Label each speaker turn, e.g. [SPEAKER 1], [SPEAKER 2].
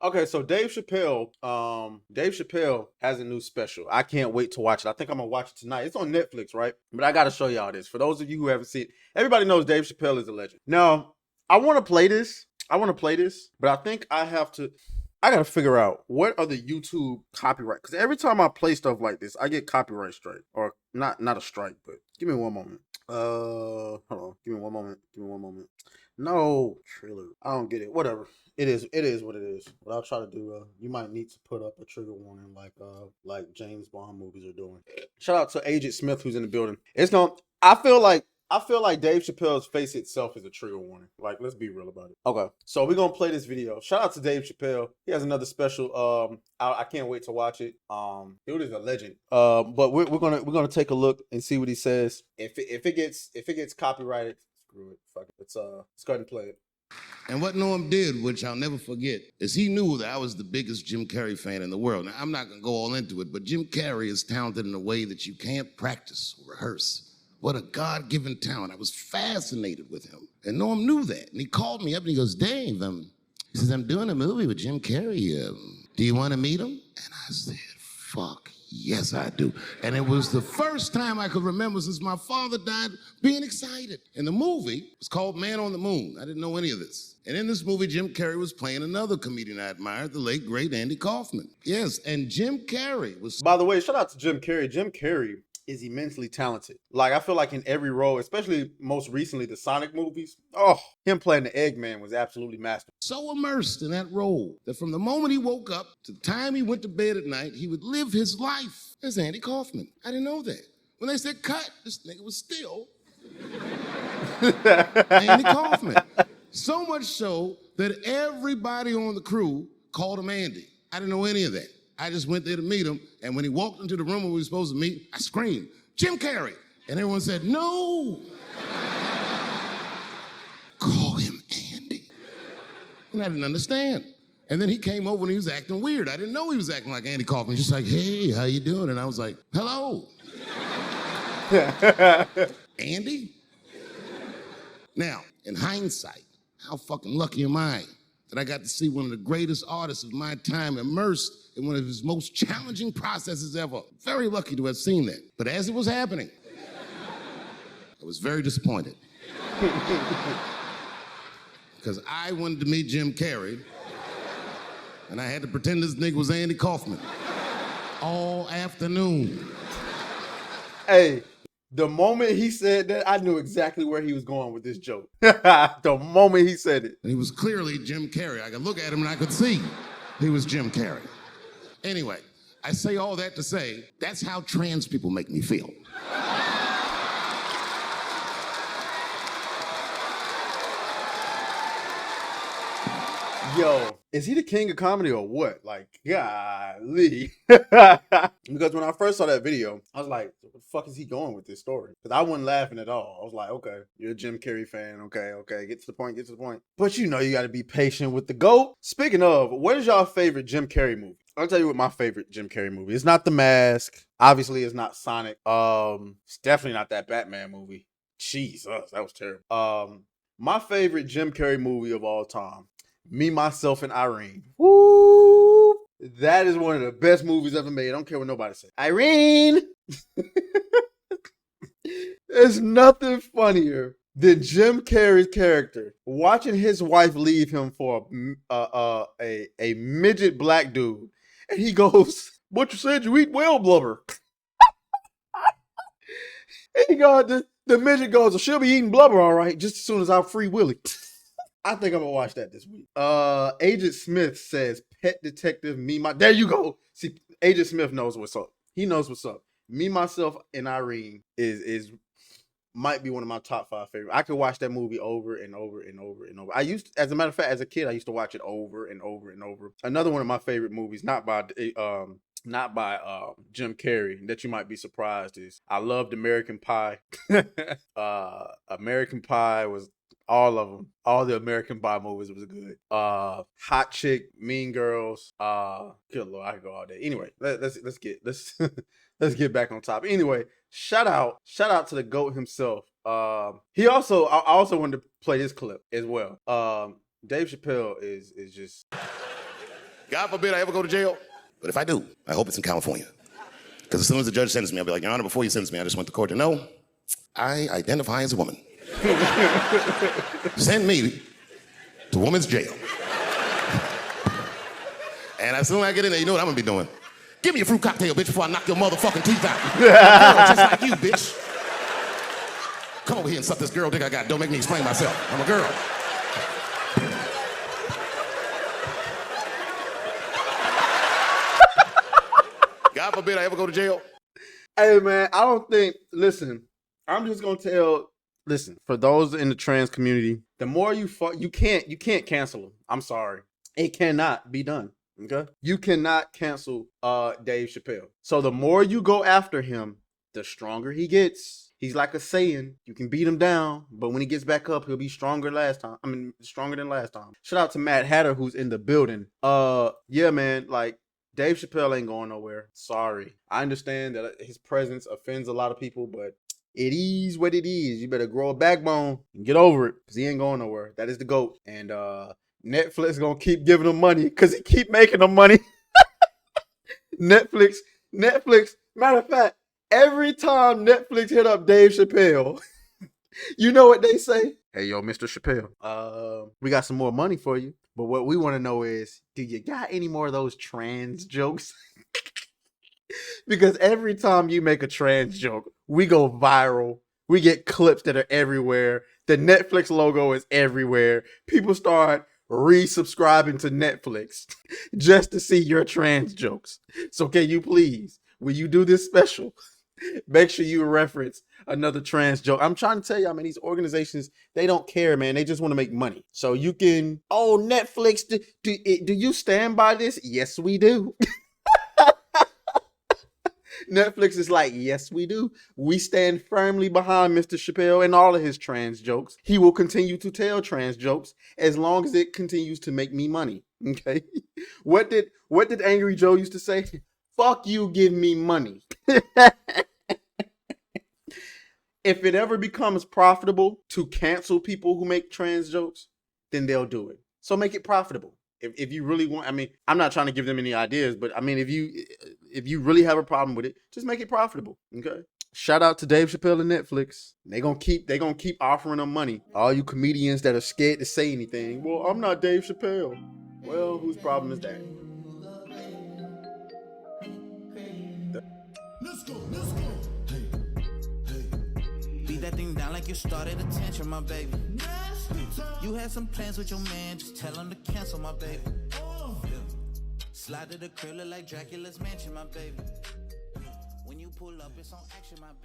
[SPEAKER 1] Okay, so Dave Chappelle has a new special. I can't wait to watch it. I think I'm gonna watch it tonight. It's on Netflix, right? But I gotta show y'all this. For those of you who haven't seen it, everybody knows Dave Chappelle is a legend. Now, I want to play this. But I think I gotta figure out what are the YouTube copyright, because every time I play stuff like this, I get copyright strike. Or not a strike, but give me one moment. Hold on. Give me one moment. No trailer. I don't get it. Whatever. It is what it is. What I'll try to do, you might need to put up a trigger warning like James Bond movies are doing. Shout out to Agent Smith who's in the building. It's going to I feel like Dave Chappelle's face itself is a trigger warning. Like, let's be real about it. Okay, so we're gonna play this video. Shout out to Dave Chappelle. He has another special. I can't wait to watch it. Dude is a legend. But we're gonna take a look and see what he says. If it gets copyrighted, screw it. Fuck it. Let's go ahead and play it.
[SPEAKER 2] And what Norm did, which I'll never forget, is he knew that I was the biggest Jim Carrey fan in the world. Now, I'm not going to go all into it, but Jim Carrey is talented in a way that you can't practice or rehearse. What a God-given talent. I was fascinated with him. And Norm knew that. And he called me up and he goes, Dave, he says, I'm doing a movie with Jim Carrey. Do you want to meet him? And I said, fuck, yes, I do. And it was the first time I could remember since my father died being excited. And the movie was called Man on the Moon. I didn't know any of this. And in this movie, Jim Carrey was playing another comedian I admired, the late, great Andy Kaufman. Yes, and Jim Carrey was...
[SPEAKER 1] By the way, shout out to Jim Carrey. Jim Carrey is immensely talented. Like, I feel like in every role, especially most recently the Sonic movies, him playing the Eggman was absolutely masterful.
[SPEAKER 2] So immersed in that role that from the moment he woke up to the time he went to bed at night, he would live his life as Andy Kaufman. I didn't know that. When they said cut, this nigga was still Andy Kaufman. So much so that everybody on the crew called him Andy. I didn't know any of that. I just went there to meet him, and when he walked into the room where we were supposed to meet, I screamed, Jim Carrey! And everyone said, no! Call him Andy. And I didn't understand. And then he came over and he was acting weird. I didn't know he was acting like Andy Kaufman. Just like, hey, how you doing? And I was like, hello. Andy? Now, in hindsight, how fucking lucky am I that I got to see one of the greatest artists of my time immersed in one of his most challenging processes ever. Very lucky to have seen that. But as it was happening, I was very disappointed. Because I wanted to meet Jim Carrey, and I had to pretend this nigga was Andy Kaufman all afternoon.
[SPEAKER 1] Hey, the moment he said that, I knew exactly where he was going with this joke. The moment he said it.
[SPEAKER 2] And he was clearly Jim Carrey. I could look at him and I could see he was Jim Carrey. Anyway, I say all that to say, that's how trans people make me feel.
[SPEAKER 1] Yo, is he the king of comedy or what? Like, golly. Because when I first saw that video, I was like, what the fuck is he going with this story? Because I wasn't laughing at all. I was like, okay, you're a Jim Carrey fan. Okay, get to the point. But you know you got to be patient with the GOAT. Speaking of, what is y'all favorite Jim Carrey movie? I'll tell you what my favorite Jim Carrey movie. It's not The Mask. Obviously, it's not Sonic. It's definitely not that Batman movie. Jesus, that was terrible. My favorite Jim Carrey movie of all time. Me, Myself, and Irene. Woo! That is one of the best movies ever made. I don't care what nobody says. Irene! There's nothing funnier than Jim Carrey's character watching his wife leave him for a midget black dude. And he goes, what you said, you eat whale blubber. And he goes, the midget goes, well, she'll be eating blubber, all right, just as soon as I free Willy. I think I'm gonna watch that this week. Agent Smith says, Pet Detective, there you go. See, Agent Smith knows what's up. He knows what's up. Me, Myself, and Irene is might be one of my top 5 favorites. I could watch that movie over and over and over and over. As a matter of fact, as a kid, I used to watch it over and over and over. Another one of my favorite movies, not by Jim Carrey, that you might be surprised is I loved American Pie. American Pie was all of them. All the American Pie movies was good. Hot Chick, Mean Girls. Good Lord, I could go all day. Anyway, let's let's get back on top. Anyway, shout out to the GOAT himself. I also wanted to play this clip as well. Dave Chappelle is just
[SPEAKER 2] God forbid I ever go to jail. But if I do, I hope it's in California. Because as soon as the judge sentences me, I'll be like, Your Honor, before you sentence me, I just went to court to know I identify as a woman. Send me to women's jail. And as soon as I get in there, you know what I'm gonna be doing? Give me a fruit cocktail, bitch, before I knock your motherfucking teeth out. I'm a girl just like you, bitch. Come over here and suck this girl dick I got. Don't make me explain myself. I'm a girl. God forbid I ever go to jail.
[SPEAKER 1] Hey, man, I don't think, listen, I'm just going to listen, for those in the trans community, the more you can't cancel them. I'm sorry. It cannot be done. Okay? You cannot cancel Dave Chappelle. So the more you go after him, the stronger he gets. He's like a saying, you can beat him down, but when he gets back up, he'll be stronger than last time. Shout out to Matt Hatter, who's in the building. Yeah, man, like, Dave Chappelle ain't going nowhere. Sorry. I understand that his presence offends a lot of people, but it is what it is. You better grow a backbone and get over it, because he ain't going nowhere. That is the GOAT. And Netflix gonna keep giving him money because he keep making them money. Netflix, matter of fact, every time Netflix hit up Dave Chappelle, you know what they say? Hey, yo, Mr. Chappelle, we got some more money for you. But what we want to know is, do you got any more of those trans jokes? Because every time you make a trans joke, we go viral. We get clips that are everywhere. The Netflix logo is everywhere. People start resubscribing to Netflix just to see your trans jokes. So can you please, when you do this special, make sure you reference another trans joke. I'm trying to tell y'all, man, these organizations, they don't care, man. They just want to make money. So you can, Netflix, do you stand by this? Yes, we do. Netflix is like, yes, we do. We stand firmly behind Mr. Chappelle and all of his trans jokes. He will continue to tell trans jokes as long as it continues to make me money. Okay. What did Angry Joe used to say? Fuck you, give me money. If it ever becomes profitable to cancel people who make trans jokes, then they'll do it. So make it profitable. If you really want, I mean, I'm not trying to give them any ideas, but I mean, if you really have a problem with it, just make it profitable. Okay. Shout out to Dave Chappelle and Netflix. They gonna keep offering them money. All you comedians that are scared to say anything. Well, I'm not Dave Chappelle. Well, whose problem is that?
[SPEAKER 3] Let's go. Beat that thing down like you started attention, my baby. You had some plans with your man, just tell him to cancel, my baby. Slide to the crib, look like Dracula's mansion, my baby. When you pull up, it's on action, my baby.